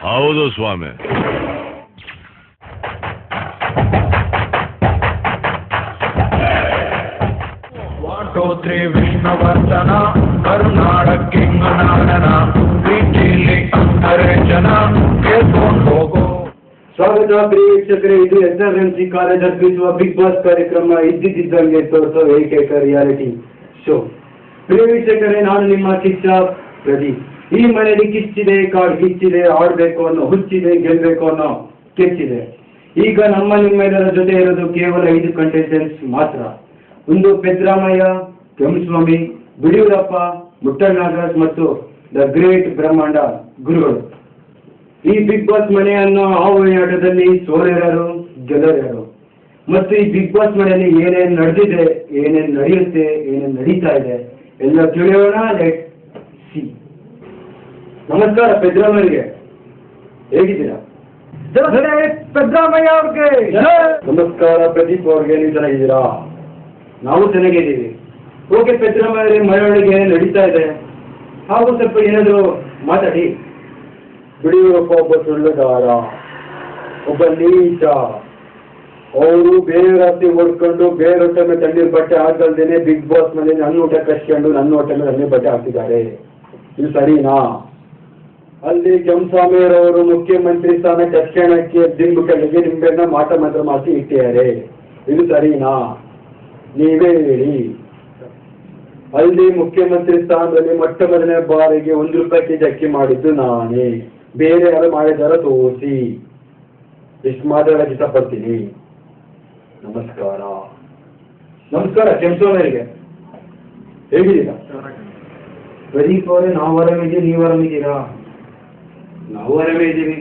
ಹೌದು ಸ್ವಾಮಿ. ವಾಟೋತ್ರಿ ವಿಷ್ಣುವರ್ಧನ ಕರುನಾಡಕ್ಕಿಂಗನಾಡನ ಪ್ರೀತಿಯಲ್ಲಿ ಅಂದರೆ ಜನ ಕೇಳ್ಕೊಂಡು ಹೋಗೋ. ಸ್ವಾಗತ ಪ್ರಿಯ ವೀಕ್ಷಕರೇ, ಇದು SRMC ಕಾಲೇಜ್ ಅರ್ಪಿಸುವ ಬಿಗ್ ಬಾಸ್ ಕಾರ್ಯಕ್ರಮ ಇದ್ದಿದ್ದಂಗೆ ತೋರಿಸೋ ಏಕೈಕ ರಿಯಾಲಿಟಿ ಶೋ. ಪ್ರಿಯ ವೀಕ್ಷಕರೇ, ನಾನು ನಿಮ್ಮ ಶಿಕ್ಷಕ ಪ್ರದೀಪ್. ಈ ಮನೆಯಲ್ಲಿ ಕಿಚ್ಚಿದೆ, ಕಾಡ್ ಕಿಚ್ಚಿದೆ, ಆಡ್ಬೇಕು ಅನ್ನೋ ಹುಚ್ಚಿದೆ, ಗೆಲ್ಬೇಕು ಅನ್ನೋ ಕೆಚ್ಚಿದೆ. ಈಗ ನಿಮ್ಮೆಲ್ಲರ ಜೊತೆ ಇರೋದು ಕೇವಲ 5 ಕಂಟೆಸ್ಟೆಂಟ್ಸ್ ಮಾತ್ರ. ಒಂದು ಪೆದ್ರಾಮಯ್ಯ, ಕೆಂಸ್ವಾಮಿ, ಬಿಡಿಯೂರಪ್ಪ, ಮುಟ್ಟನಾಗರಾಜ್ ಮತ್ತು ದ ಗ್ರೇಟ್ ಬ್ರಹ್ಮಾಂಡ ಗುರುಗಳು. ಈ ಬಿಗ್ ಬಾಸ್ ಮನೆ ಅನ್ನೋ ಆಟದಲ್ಲಿ ಸೋಲರು ಗೆಲ್ಲರು ಮತ್ತು ಈ ಬಿಗ್ ಬಾಸ್ ಮನೆಯಲ್ಲಿ ಏನೇನು ನಡೆದಿದೆ, ಏನೇನು ನಡೆಯುತ್ತೆ, ಏನೇನು ನಡೀತಾ ಇದೆ ಎಲ್ಲ ತಿಳಿಯೋಣ. Let see. ನಮಸ್ಕಾರ ಪೆದ್ರಾಮಯ್ಯಗೆ, ಹೇಗಿದ್ದೀರಾ? ಪೆದ್ರಾಮಯ್ಯ ಅವ್ರಿಗೆ ನಮಸ್ಕಾರ. ಪ್ರದೀಪ್ ಅವ್ರಿಗೆ, ನೀವು ಚೆನ್ನಾಗಿದ್ದೀರಾ? ನಾವು ಚೆನ್ನಾಗಿದ್ದೀವಿ. ಓಕೆ ಪೆದ್ರಾಮಯ್ಯ, ಮನೆಯೊಳಗೆ ಏನೇನು ನಡೀತಾ ಇದೆ ಹಾಗೂ ಸ್ವಲ್ಪ ಏನಾದರೂ ಮಾತಾಡಿ. ಬಿಡಿಯೂರಪ್ಪ ಒಬ್ಬ ಸುಳ್ಳುಗಾರ, ಒಬ್ಬ ನೀಚ. ಅವರು ಬೇರೆ ರಾತ್ರಿ ಓಡ್ಕೊಂಡು ಬೇರೆ ಹೊಟ್ಟೆ ಮೇಲೆ ತಣ್ಣೀರು ಬಟ್ಟೆ ಹಾಕಲ್ದೇನೆ ಬಿಗ್ ಬಾಸ್ ಮನೆ ನನ್ನ ಊಟ ಕಟ್ಕೊಂಡು ನನ್ನ ಹೊಟ್ಟೆ ಮೇಲೆ ತಣ್ಣೀರು ಬಟ್ಟೆ ಹಾಕ್ತಿದ್ದಾರೆ. ಇದು ಸರಿನಾ? ಅಲ್ಲಿ ಕೆಂಸ್ವಾಮಿಯರವರು ಮುಖ್ಯಮಂತ್ರಿ ಸ್ಥಾನ ತಕ್ಷಣಕ್ಕೆ ದಿಂಬುಗಳಿಗೆ ನಿಂಬೆನ್ನ ಮಾಟ ಮಾತ್ರ ಮಾತಿ ಇಟ್ಟಿದ್ದಾರೆ. ಇದು ಸರಿನಾ? ನೀವೇ ಹೇಳಿ. ಅಲ್ಲಿ ಮುಖ್ಯಮಂತ್ರಿ ಸ್ಥಾನದಲ್ಲಿ ಮೊಟ್ಟ ಮೊದಲನೇ ಬಾರಿಗೆ 1 ರೂಪಾಯಿ ಕೆಜಿ ಅಕ್ಕಿ ಮಾಡಿದ್ದು ನಾನೇ. ಬೇರೆ ಯಾರು ಮಾಡಿದಾರ ತೋರಿಸಿ. ಇಷ್ಟು ಮಾತಾಡಕ್ಕೆ ಇಷ್ಟಪಡ್ತೀನಿ. ನಮಸ್ಕಾರ. ನಮಸ್ಕಾರ ಕೆಂಸ್ವಾಮಿಯವರಿಗೆ, ಹೇಗಿದ್ದೀರಾ? ಪ್ರದೀಪ್ ಅವರೇ, ನಾವು ಆರಾಮಿದ್ದೀವಿ, ನೀವು ಆರಾಮಿದ್ದೀರಾ? ನಾವು ಆರಾಮೇ ಇದ್ದೀವಿ.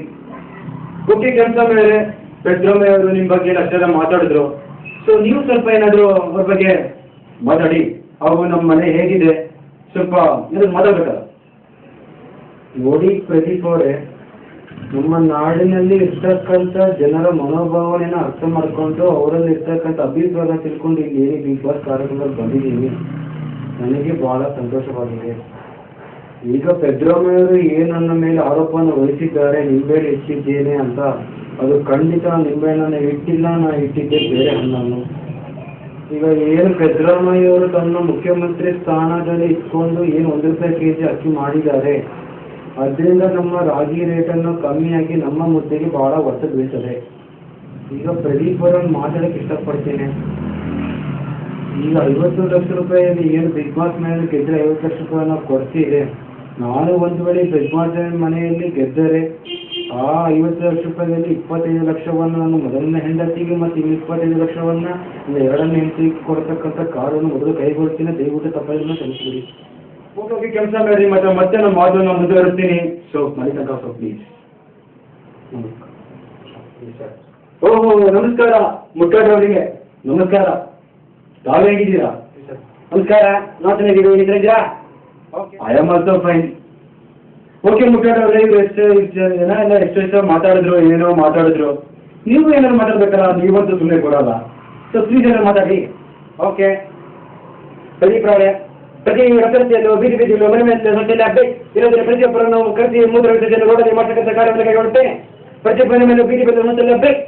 ಓಕೆ ಕೆಂಸ್ವಾಮಿಯವರೇ, ಪೆದ್ರಾಮಯ್ಯ ಅವರು ನಿಮ್ಮ ಬಗ್ಗೆ ಅಷ್ಟೆಲ್ಲ ಮಾತಾಡಿದ್ರು. ಸೊ ನೀವು ಸ್ವಲ್ಪ ಏನಾದರೂ ಅವ್ರ ಬಗ್ಗೆ ಮಾತಾಡಿ. ಹಾಗೂ ನಮ್ಮ ಮನೆ ಹೇಗಿದೆ ಸ್ವಲ್ಪ ಏನಾದ್ರು ಮಾತಾಡ್ಬೇಕಲ್ಲ. ನೋಡಿ ಪ್ರದೀಪ್ ಅವರೇ, ನಮ್ಮ ನಾಡಿನಲ್ಲಿ ಇರ್ತಕ್ಕಂಥ ಜನರ ಮನೋಭಾವನೆಯನ್ನು ಅರ್ಥ ಮಾಡ್ಕೊಂಡು ಅವರಲ್ಲಿ ಇರ್ತಕ್ಕಂಥ ಅಭಿಪ್ರಾಯ ತಿಳ್ಕೊಂಡು ಇಲ್ಲಿ ಏನು ಬಿಗ್ ಬಾಸ್ ಕಾರ್ಯಕ್ರಮದಲ್ಲಿ ಬಂದಿದ್ದೀವಿ. ನನಗೆ ಬಹಳ ಸಂತೋಷವಾಗಿದೆ. ಈಗ ಪೆದ್ರಾಮಯ್ಯವರು ಏನು ನನ್ನ ಮೇಲೆ ಆರೋಪವನ್ನು ವಹಿಸಿದ್ದಾರೆ, ನಿಂಬೆಹಣ್ಣು ಇಟ್ಟಿದ್ದೇನೆ ಅಂತ, ಅದು ಖಂಡಿತ ನಿಂಬೆಹಣ್ಣನ್ನು ಇಟ್ಟಿಲ್ಲ, ನಾನು ಇಟ್ಟಿದ್ದೆ ಬೇರೆ ಹಣ್ಣನ್ನು. ಈಗ ಏನು ಪೆದ್ರಾಮಯ್ಯವರು ತನ್ನ ಮುಖ್ಯಮಂತ್ರಿ ಸ್ಥಾನದಲ್ಲಿ ಇಟ್ಕೊಂಡು ಏನು 1 ರೂಪಾಯಿ ಕೆಜಿ ಅಕ್ಕಿ ಮಾಡಿದ್ದಾರೆ, ಅದರಿಂದ ನಮ್ಮ ರಾಗಿ ರೇಟನ್ನು ಕಮ್ಮಿಯಾಗಿ ನಮ್ಮ ಮುದ್ದೆಗೆ ಬಹಳ ಒತ್ತು ಬೀಳ್ತದೆ. ಈಗ ಪ್ರದೀಪ್ ಅವರನ್ನು ಮಾತಾಡಕ್ಕೆ ಇಷ್ಟಪಡ್ತೇನೆ. ಈಗ 50 ಲಕ್ಷ ರೂಪಾಯಿಯಲ್ಲಿ ಏನು ಬಿಗ್ ಬಾಸ್ ಮನೆಯಲ್ಲಿ ಗೆದ್ದರೆ 50 ಲಕ್ಷ ರೂಪಾಯಿ ನಾವು ಕೊಡ್ತೀವಿ. ನಾನು ಒಂದು ವೇಳೆ ಬಿಗ್ ಬಾಸ್ ಮನೆಯಲ್ಲಿ ಗೆದ್ದರೆ ಆ 50 ಲಕ್ಷ ರೂಪಾಯಿಯಲ್ಲಿ 25 ಲಕ್ಷವನ್ನು ನಾನು ಮೊದಲನೇ ಹೆಂಡತಿಗೆ ಮತ್ತು ಇನ್ನು 25 ಲಕ್ಷವನ್ನು ಎರಡನೇ ಹೆಂಡತಿಗೆ ಕೊಡ್ತಕ್ಕಂಥ ಕಾರ್ಯವನ್ನು ಮೊದಲು ಕೈಗೊಳ್ತೀನಿ. ದಯವಿಟ್ಟು ತಪ್ಪನ್ನು ತಿಳಿಸ್ಬಿಡಿ. ಓಕೆ ಕೆಲಸ ಮಾಡಿ, ಮತ್ತೆ ನಮ್ಮ ಮಾತನ್ನು ಮುಂದುವರಿಸ್ತೀನಿ. So Malika please. ಓಹೋ ನಮಸ್ಕಾರ ಮುಟ್ಟೋರವರಿಗೆ, ನಮಸ್ಕಾರ. ತಾವು ಹೇಗಿದ್ದೀರಾ? ನಮಸ್ಕಾರ, ನಾವು ಚೆನ್ನಾಗಿದ್ದೀವಿ. ನಿದ್ರಿದ್ದೀರಾ? I am also fine. Okay ಮುಟ್ಟೋರವ್ರೆ, ಇವರು ಎಷ್ಟು ಮಾತಾಡಿದ್ರು, ಏನೇನೋ ಮಾತಾಡಿದ್ರು. ನೀವು ಏನಾದ್ರು ಮಾತಾಡ್ಬೇಕಲ್ಲ, ನೀವಂತೂ ಸುಮ್ಮನೆ ಕೊಡಲ್ಲ. ಸೊ ಪ್ಲೀಸ್ ಏನಾದ್ರು ಮಾತಾಡಿ. ಓಕೆ ಪ್ರದೀಪ್ ಅವರೇ, ಪ್ರತಿ ರಸ್ತೆಯಲ್ಲೂ ಬೀದಿ ಬೀದಿಯಲ್ಲೂ ಮನೆ ಮೇಲೆ ಸೊಸೆಯಲ್ಲಿ ಅಪ್ಡೇಟ್ ಇರೋದ್ರೆ ಪ್ರತಿಯೊಬ್ಬರನ್ನು ಕರೆಸಿ 3 ವಿಷಯದಲ್ಲಿ ರೋಡಲ್ಲಿ ಮಾಡ್ತಕ್ಕಂಥ ಕಾರ್ಯವನ್ನು ಕೈಗೊಳ್ಳುತ್ತೇನೆ. ಪ್ರತಿಯೊಬ್ಬರ ಮೇಲೆ ಬೀದಿ ಬೀದಿ ಸೊಸೆಯಲ್ಲಿ ಅಪ್ಡೇಟ್,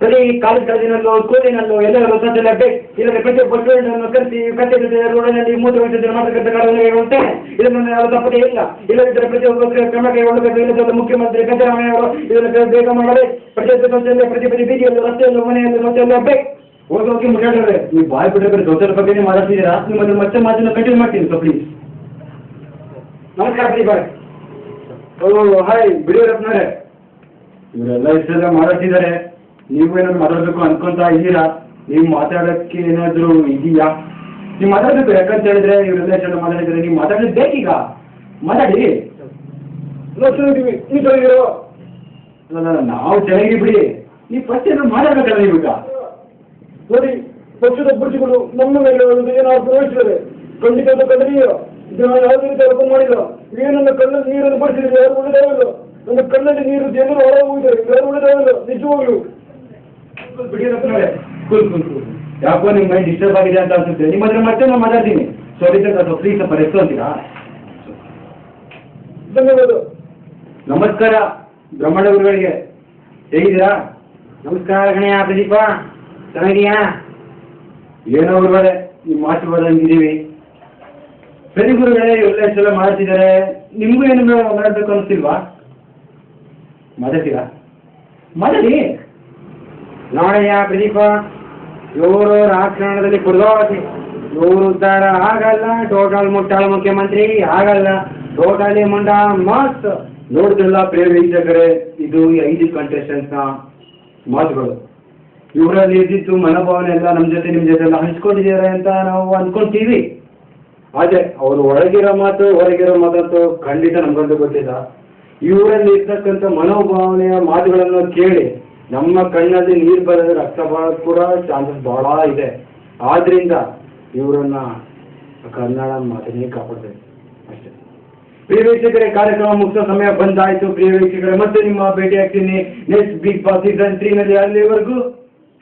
ಪ್ರತಿ ಕಾಲೇಜಿನಲ್ಲೂ ಸ್ಕೂಲಿನಲ್ಲೂ ಎಲ್ಲರೂ ಸೊಸೆಯಲ್ಲಿ ಅಪ್ಡೇಟ್ ಇಲ್ಲದೆ ಪ್ರತಿಯೊಬ್ಬ ಸ್ಟೂಡೆಂಟನ್ನು ಕರೆಸಿ ಕತ್ತೆ ರೋಡಲ್ಲಿ 3 ವಿಷಯದಲ್ಲಿ ಮಾಡ್ತಕ್ಕಂಥ ಕಾರ್ಯವನ್ನು ಕೈಗೊಳ್ಳುತ್ತೇನೆ. ಇದನ್ನು ಯಾರು ತಪ್ಪದೇ ಇಲ್ಲ. ಇಲ್ಲದಿದ್ದರೆ ಪ್ರತಿಯೊಬ್ಬ ಕ್ರಮ ಕೈಗೊಳ್ಳಬೇಕು. ಇಲ್ಲದ ಮುಖ್ಯಮಂತ್ರಿ ಸಿದ್ದರಾಮಯ್ಯ ಅವರು ಇದನ್ನು ಬೇಗ ಮಾಡಬೇಕು. ಪ್ರತಿಯೊಬ್ಬ ಸೊಸೆಯಲ್ಲಿ ಪ್ರತಿ ಬೀದಿಯಲ್ಲೂ ರಸ್ತೆಯಲ್ಲೂ ಮನೆಯಲ್ಲೂ ಸೊಸೆಯಲ್ಲಿ ಅಪ್ಡೇಟ್. ಹೋಗಿ ಮುಟ್ಟಾಡ್ರೆ ನೀವು ಬಾಯ್ ಬಿಟ್ಟರೆ ದೋಸರ ಬಗ್ಗೆನೇ ಮಾತಾಡ್ತಿದ್ದೀರಾ. ನಿಮ್ಮನ್ನು ಮತ್ತೆ ಮಾತನ್ನು ಕಂಟಿನ್ಯೂ ಮಾಡ್ತೀನಿ. So please. ನಮಸ್ಕಾರ ಪ್ರದೀಪ್ ಬಾಯ್. ಓ ಹಾಯ್ ಬಿಡಿಯೂರಪ್ಪನವರೇ, ಇವರೆಲ್ಲ ಇಷ್ಟೆಲ್ಲ ಮಾತಾಡ್ತಿದ್ದಾರೆ. ನೀವು ಏನಾದ್ರು ಮಾತಾಡಬೇಕು ಅನ್ಕೊಂತ ಇದ್ದೀರಾ? ನೀವು ಮಾತಾಡೋಕ್ಕೆ ಏನಾದರೂ ಇದೆಯಾ? ನೀವು ಮಾತಾಡಬೇಕು. ಯಾಕಂತ ಹೇಳಿದ್ರೆ ಇವರೆಲ್ಲ ಇಷ್ಟೆಲ್ಲ ಮಾತಾಡಿದ್ರೆ ನೀವು ಮಾತಾಡೋದು ಬೇಕೀಗ. ಮಾತಾಡಿ. ನಾವು ಚೆನ್ನಾಗಿದ್ದೀವಿ, ನೀವು ಚೆನ್ನಾಗಿರೋ? ನಾವು ಚೆನ್ನಾಗಿದ್ದೀವಿ ಬಿಡಿ. ನೀವು ಫಸ್ಟ್ ಏನಾದ್ರು ಮಾತಾಡ್ಬೇಕಲ್ಲ ನೀವೀಗ. ನೋಡಿ, ಪಕ್ಷದ ಅಭ್ಯರ್ಥಿಗಳು ನಮ್ಮ ಮೇಲೆ ಏನಾದ್ರು ಪ್ರವೇಶಿಸಿದರೆ ಖಂಡಿತ ಕಂಡನೀಯ. ಇದು ನಾವು ಯಾವುದೇ ರೀತಿ ಆರೋಪ ಮಾಡಿಲ್ಲ. ಏನನ್ನ ಕಣ್ಣಲ್ಲಿ ನೀರನ್ನು ಬಡಿಸಿದ್ರೆ ಯಾರು ಒಳ್ಳೆದಾಗಲ್ಲ. ನನ್ನ ಕಣ್ಣಲ್ಲಿ ನೀರು ಜನರು ಹೊರ ಹೋಗಿದ್ದಾರೆ, ಯಾರು ಒಳ್ಳೆದಾಗಲ್ಲ ನಿಜವಾಗ್ಲು. ಬಿಡಿಯೂರಪ್ಪನವರೇ, ಕೂಲ್. ಯಾಕೋ ನಿಮ್ಮ ಮೈಂಡ್ ಡಿಸ್ಟರ್ಬ್ ಆಗಿದೆ ಅಂತ ಅನ್ಸುತ್ತೆ. ನಿಮ್ಮ ಹತ್ರ ಮತ್ತೆ ನಾನು ಮಾತಾಡ್ತೀನಿ. ಸೊ ಅದಕ್ಕೆ ಅದು ಪ್ಲೀಸ್ ಸ್ವಲ್ಪ ರೆಸ್ಟ್ ಅಂತೀರಾ? ಧನ್ಯವಾದ. ನಮಸ್ಕಾರ ಬ್ರಹ್ಮಾಂಡ ಗುರುಗಳಿಗೆ, ಹೇಗಿದ್ದೀರಾ? ನಮಸ್ಕಾರ ಗಣಯ್ಯ ಪ್ರದೀಪ, ಚೆನ್ನಾಗಿದೀಯಾ? ಏನೋ ಗುರುಗಳೇ ನಿಮ್ಮ ಆಶೀರ್ವಾದಂಗಿದ್ದೀವಿ. ಸರಿ ಗುರುಗಳೇ, ಎಲ್ಲ ಇಷ್ಟೆಲ್ಲ ಮಾಡ್ತಿದ್ದಾರೆ, ನಿಮಗೂ ಏನು ಮಾಡಬೇಕು ಅನಿಸ್ತಿಲ್ವಾ? ಮಾತಾಡ್ತೀರಾ? ಮಾತಾಡಿ. ನೋಡಯ್ಯ ಪ್ರದೀಪ, ಇವರು ರಾಜಕಾರಣದಲ್ಲಿ ಕುಡ್ದೋಗಿ, ಇವರು ಉದ್ಧಾರ ಆಗಲ್ಲ, ಟೋಟಲ್ ಮುಟ್ಟಾಳ ಮುಖ್ಯಮಂತ್ರಿ ಆಗಲ್ಲ, ಟೋಟಲಿ ಮುಂಡ ಮಸ್ತ್. ನೋಡಿದ್ರಲ್ಲ ಪ್ರಿಯ ವೀಕ್ಷಕರೇ, ಇದು ಈ 5 ಕಂಟೆಸ್ಟೆಂಟ್ಸ್ನ ಮಾತುಗಳು. ಇವರಲ್ಲಿ ಇದ್ದಿದ್ದು ಮನೋಭಾವನೆ ಎಲ್ಲ ನಮ್ಮ ಜೊತೆ ನಿಮ್ಮ ಜೊತೆ ಎಲ್ಲ ಹಂಚ್ಕೊಂಡಿದ್ದಾರೆ ಅಂತ ನಾವು ಅಂದ್ಕೊಳ್ತೀವಿ. ಆದರೆ ಅವರು ಒಳಗಿರೋ ಮಾತು ಹೊರಗಿರೋ ಮಾತಂತೂ ಖಂಡಿತ ನಮ್ಗಂತೂ ಗೊತ್ತಿಲ್ಲ. ಇವರಲ್ಲಿ ಇರ್ತಕ್ಕಂಥ ಮನೋಭಾವನೆಯ ಮಾತುಗಳನ್ನು ಕೇಳಿ ನಮ್ಮ ಕಣ್ಣಲ್ಲಿ ನೀರು ಬರೋದು, ರಕ್ತ ಬರೋದು ಕೂಡ ಚಾನ್ಸಸ್ ಬಹಳ ಇದೆ. ಆದ್ರಿಂದ ಇವರನ್ನ ಕನ್ನಡ ಮಾತನ್ನೇ ಕಾಪಾಡ್ಬೇಕು ಅಷ್ಟೇ. ಪ್ರಿಯ ವೀಕ್ಷಕರೇ, ಕಾರ್ಯಕ್ರಮ ಮುಗಿಸೋ ಸಮಯ ಬಂದಾಯ್ತು. ಪ್ರಿಯ ವೀಕ್ಷಕರೇ, ಮತ್ತೆ ನಿಮ್ಮ ಭೇಟಿ ಆಗ್ತೀನಿ ನೆಕ್ಸ್ಟ್ ಬಿಗ್ ಬಾಸ್ ಸೀಸನ್ 3 ನಲ್ಲಿ. ಅಲ್ಲಿವರೆಗೂ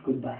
ಗುಡ್ ಬೈ.